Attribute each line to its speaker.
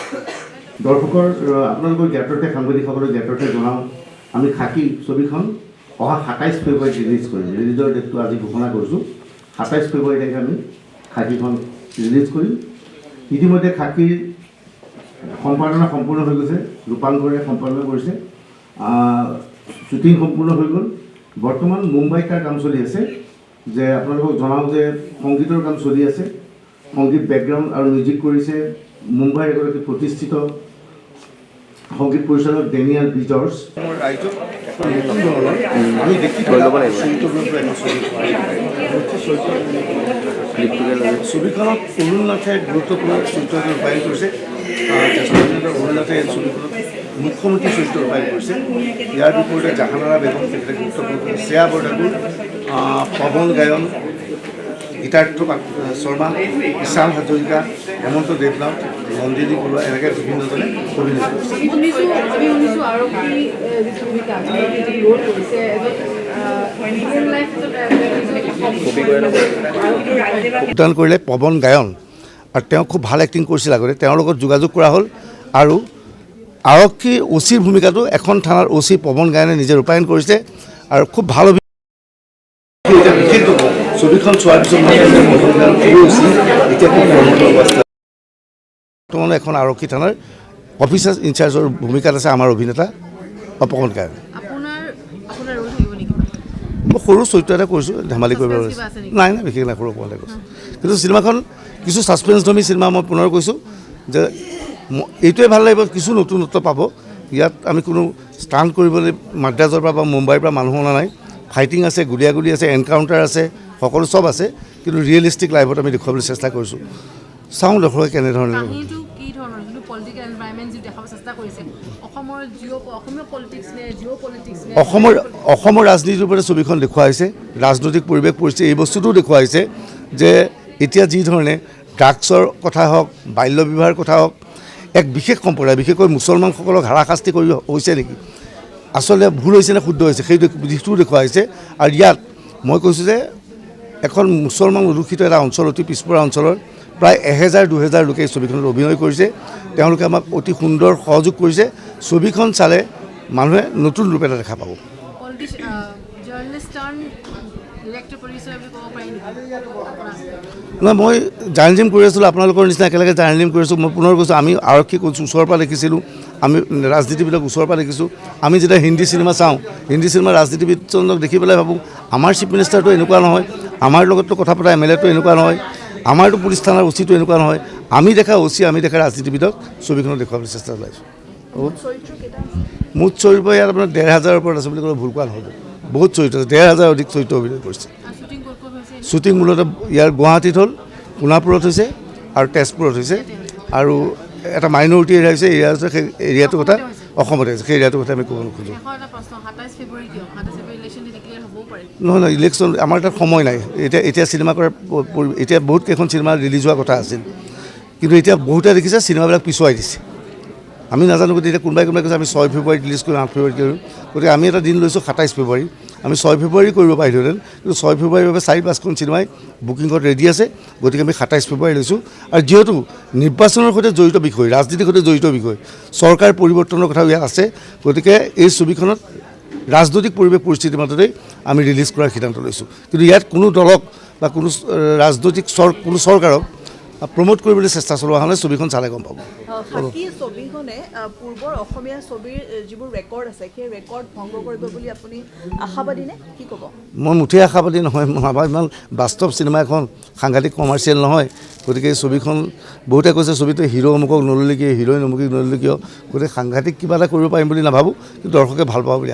Speaker 1: দৰ্শকৰ আপোনালোকৰ জ্ঞাততে সাংবাদিকসকলৰ জ্ঞাততে জনাওঁ আমি খাকী ছবিখন অহা ২৭ ফেব্ৰুৱাৰীত ৰিলিজ কৰিম। ৰিলিজৰ ডেটটো আজি ঘোষণা কৰিছোঁ। ২৭ ফেব্ৰুৱাৰী তাৰিখে আমি খাকীখন ৰিলিজ কৰিম। ইতিমধ্যে খাকীৰ সম্পাদনা সম্পূৰ্ণ হৈ গৈছে, ৰূপাংকৰে সম্পাদনা কৰিছে, শ্বুটিং সম্পূৰ্ণ হৈ গ'ল। বৰ্তমান মুম্বাইত তাৰ কাম চলি আছে। যে আপোনালোকক জনাওঁ যে সংগীতৰ কাম চলি আছে। সংগীত বেকগ্ৰাউণ্ড আৰু মিউজিক কৰিছে মুম্বাইৰ এগৰাকী প্ৰতিষ্ঠিত সংগীত পৰিচালক ডেনিয়েল বিজৰ্ছ। ছবিখনত অৰুণ নাথে গুৰুত্বপূৰ্ণ চৰিত্ৰ ৰূপায়ণ কৰিছে। অৰুণ নাথে ছবিখনত মুখ্যমন্ত্ৰী চৰিত্ৰ ৰূপায়ণ কৰিছে। ইয়াৰ বিপৰীতে জাহানাৰা বেগম তেখেতে গুৰুত্বপূৰ্ণ শ্ৰেয়া বৰঠাকুৰ, পৱন গায়ন, গীতাৰ্থ শৰ্মা, ঈশান হাজৰিকা, হেমন্ত দেৱনাথ, নন্দিনী বৰুৱা এনেকৈ বিভিন্নজনে অভিনয় কৰিছে। ভূটান কৰিলে পৱন গায়ন আৰু তেওঁ খুব ভাল এক্টিং কৰিছিল। আগতে তেওঁৰ লগত যোগাযোগ কৰা হ'ল আৰু আৰক্ষী অ'চিৰ ভূমিকাটো এখন থানাৰ অ'চি পৱন গায়নে নিজে ৰূপায়ণ কৰিছে আৰু খুব ভাল ছবিখন চোৱাৰ পিছত বৰ্তমান এখন আৰক্ষী থানাৰ অফিচাৰ ইনচাৰ্জৰ ভূমিকাত আছে আমাৰ অভিনেতা পৱন গায়ন। মই সৰু চৰিত্ৰ এটা কৰিছোঁ, ধেমালি কৰিব নাই নাই বিশেষ নাই, সৰু অকণমান কৈছোঁ। কিন্তু চিনেমাখন কিছু ছাছপেন্সধৰ্মী চিনেমা। মই পুনৰ কৈছোঁ যে এইটোৱে ভাল লাগিব, কিছু নতুনত্ব পাব। ইয়াত আমি কোনো ষ্টাণ্ট কৰিবলৈ মাদ্ৰাজৰ পৰা বা মুম্বাইৰ পৰা মানুহ অনা নাই। ফাইটিং আছে, গুলীয়াগুলি আছে, এনকাউণ্টাৰ আছে, সকলো চব আছে, কিন্তু ৰিয়েলিষ্টিক লাইফত আমি দেখুৱাবলৈ চেষ্টা কৰিছোঁ। চাওঁ দৰ্শকে কেনেধৰণে অসমৰ ৰাজনীতিৰ ওপৰত ছবিখন দেখুওৱা হৈছে। ৰাজনৈতিক পৰিৱেশ পৰিস্থিতি এই বস্তুটোও দেখুওৱা হৈছে যে এতিয়া যিধৰণে ড্ৰাগছৰ কথা হওক, বাল্য বিবাহৰ কথা হওক, এক বিশেষ সম্প্ৰদায় বিশেষকৈ মুছলমানসকলক হাৰাশাস্তি কৰি হৈছে নেকি, আচলতে ভুল হৈছে নে শুদ্ধ হৈছে, সেই দিশটোও দেখুওৱা হৈছে। আৰু ইয়াত মই কৈছোঁ যে এখন মুছলমান অধ্যুষিত এটা অঞ্চল, অতি পিছপৰা অঞ্চলৰ প্ৰায় ১,০০০-২,০০০ লোকে এই ছবিখনত অভিনয় কৰিছে। তেওঁলোকে আমাক অতি সুন্দৰ সহযোগ কৰিছে। ছবিখন চালে মানুহে নতুন ৰূপ এটা দেখা পাব। নহয়, মই জাৰ্ণালিজিম কৰি আছিলোঁ, আপোনালোকৰ নিচিনা একেলগে জাৰ্ণালিজিম কৰি আছোঁ। মই পুনৰ কৈছোঁ, আমি আৰক্ষী ওচৰৰ পৰা দেখিছিলোঁ, আমি ৰাজনীতিবিদক ওচৰৰ পৰা দেখিছোঁ। আমি যেতিয়া হিন্দী চিনেমা চাওঁ, হিন্দী চিনেমা ৰাজনীতিবিদজনক দেখি পেলাই ভাবোঁ আমাৰ চিফ মিনিষ্টাৰটো এনেকুৱা নহয়, আমাৰ লগততো কথা পতা MLA টো এনেকুৱা নহয়, আমাৰতো পুলিচ থানাৰ অ'চিটো এনেকুৱা নহয়। আমি দেখা অ'চি, আমি দেখা ৰাজনীতিবিদক ছবিখনত দেখুৱাবলৈ চেষ্টা চলাইছোঁ। মুঠ চৰিত্ৰ ইয়াত আপোনাৰ ১,৫০০ৰ ওপৰত আছে বুলি ক'লে ভুল কোৱা নহ'ব। বহুত চৰিত্ৰ আছে, ১,৫০০ অধিক চৰিত্ৰ অভিনয় কৰিছে। শ্বুটিং মূলতঃ ইয়াৰ গুৱাহাটীত হ'ল, সোণাপুৰত হৈছে আৰু তেজপুৰত হৈছে, আৰু এটা মাইনৰিটি এৰিয়া হৈছে। এৰিয়া হৈছে সেই এৰিয়াটোৰ কথা অসমতে হৈছে, সেই এৰিয়াটোৰ কথা আমি ক'ব নোখোজোঁ। নহয় নহয়, ইলেকশ্যন আমাৰ তাত সময় নাই। এতিয়া চিনেমা কৰাৰ এতিয়া বহুত কেইখন চিনেমা ৰিলিজ হোৱা কথা আছিল, কিন্তু এতিয়া বহুতে দেখিছে চিনেমাবিলাক পিছুৱাই দিছে। আমি নাজানো, গতিকে এতিয়া কোনোবাই কৈছে আমি ৬ ফেব্ৰুৱাৰীত ৰিলিজ কৰিম, ৮ ফেব্ৰুৱাৰীত কৰিম। গতিকে আমি এটা দিন লৈছোঁ ২৭ ফেব্ৰুৱাৰী। আমি ৬ ফেব্ৰুৱাৰী কৰিব পাৰিলোহেঁতেন, কিন্তু ৬ ফেব্ৰুৱাৰীৰ বাবে ৪-৫খন চিনেমাই বুকিঙত ৰেডি আছে। গতিকে আমি ২৭ ফেব্ৰুৱাৰী লৈছোঁ। আৰু যিহেতু নিৰ্বাচনৰ সৈতে জড়িত বিষয়, ৰাজনীতিৰ সৈতে জড়িত বিষয়, চৰকাৰ পৰিৱৰ্তনৰ কথাও ইয়াত আছে, গতিকে এই ছবিখনত ৰাজনৈতিক পৰিৱেশ পৰিস্থিতিৰ মাজতেই আমি ৰিলিজ কৰাৰ সিদ্ধান্ত লৈছোঁ। কিন্তু ইয়াত কোনো দলক বা কোনো ৰাজনৈতিক কোনো চৰকাৰক প্ৰমোট কৰিবলৈ চেষ্টা চলোৱা হ'লে ছবিখন চালে গম পাব।
Speaker 2: ছবিখনে পূৰ্বৰ অসমীয়া ছবিৰ যিবোৰ ৰেকৰ্ড আছে, সেই ৰেকৰ্ড ভংগ কৰিব বুলি আপুনি আশাবাদী নে, কি ক'ব? মই মুঠেই আশাবাদী নহয়। আমাৰ ইমান বাস্তৱ চিনেমা এখন, সাংঘাতিক কমাৰ্চিয়েল নহয়। গতিকে এই ছবিখন বহুতে কৈছে ছবিটো হিৰো অমুকক নল'লে কিয়, হিৰোইন অমুকক নল'লে কিয়, গতিকে সাংঘাতিক কিবা এটা কৰিব পাৰিম বুলি নাভাবোঁ, কিন্তু দৰ্শকে ভাল পাব বুলি